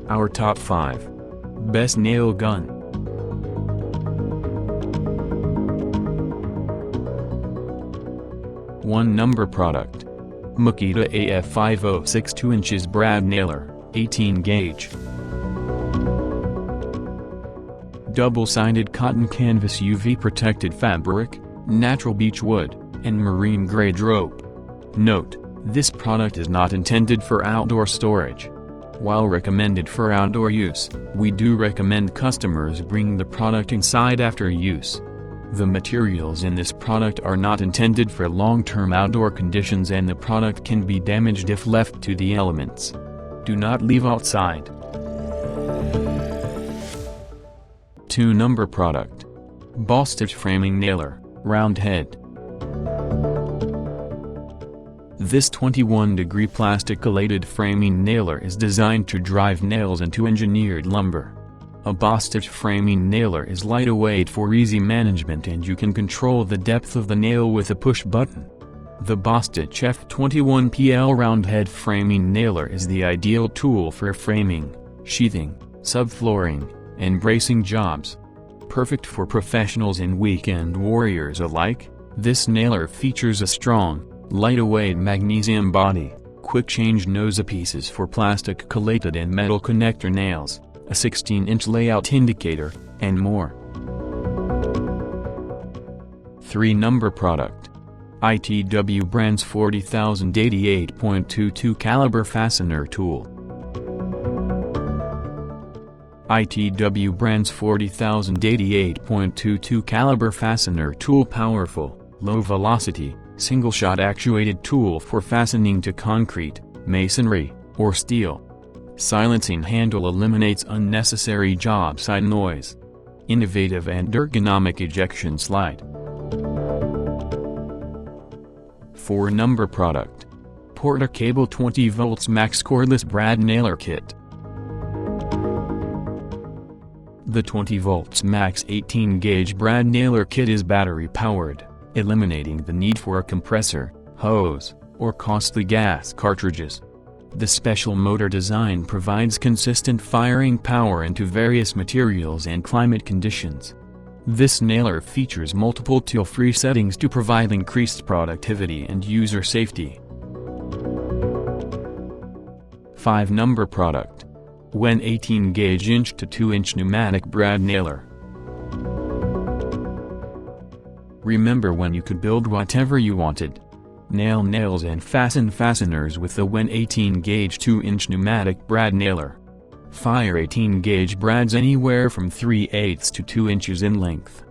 Our top 5 best nail gun. Number product. Makita AF506 2 inches brad nailer, 18 gauge. Double-sided cotton canvas UV protected fabric, natural beech wood, and marine grade rope. Note: this product is not intended for outdoor storage. While recommended for outdoor use, we do recommend customers bring the product inside after use. The materials in this product are not intended for long-term outdoor conditions and the product can be damaged if left to the elements. Do not leave outside. Number product. BOSTITCH framing nailer, round head. This 21-degree plastic-collated framing nailer is designed to drive nails into engineered lumber. A BOSTITCH framing nailer is lightweight for easy management and you can control the depth of the nail with a push button. The BOSTITCH F21PL round head framing nailer is the ideal tool for framing, sheathing, subflooring, and bracing jobs. Perfect for professionals and weekend warriors alike, this nailer features a strong, lightweight magnesium body, quick change nose pieces for plastic collated and metal connector nails, a 16-inch layout indicator, and more. Number product. ITW Brands 40000 88.22 caliber fastener tool. ITW Brands 40000 88.22 caliber fastener tool. Powerful, low velocity, single-shot actuated tool for fastening to concrete, masonry, or steel. Silencing handle eliminates unnecessary job site noise. Innovative and ergonomic ejection slide. Number product. Porta Cable 20 volts max cordless brad nailer kit. The 20 volts max 18 gauge brad nailer kit is battery powered, eliminating the need for a compressor, hose, or costly gas cartridges. The special motor design provides consistent firing power into various materials and climate conditions. This nailer features multiple tool-free settings to provide increased productivity and user safety. Number product. WEN 18 gauge inch to 2 inch pneumatic brad nailer. Remember when you could build whatever you wanted? Nail nails and fasten fasteners with the WEN 18 gauge 2 inch pneumatic brad nailer. Fire 18 gauge brads anywhere from 3/8 to 2 inches in length.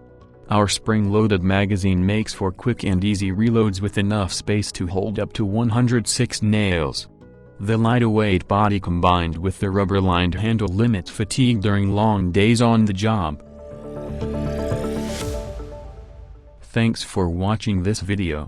Our spring-loaded magazine makes for quick and easy reloads with enough space to hold up to 106 nails. The lightweight body combined with the rubber-lined handle limits fatigue during long days on the job. Thanks for watching this video.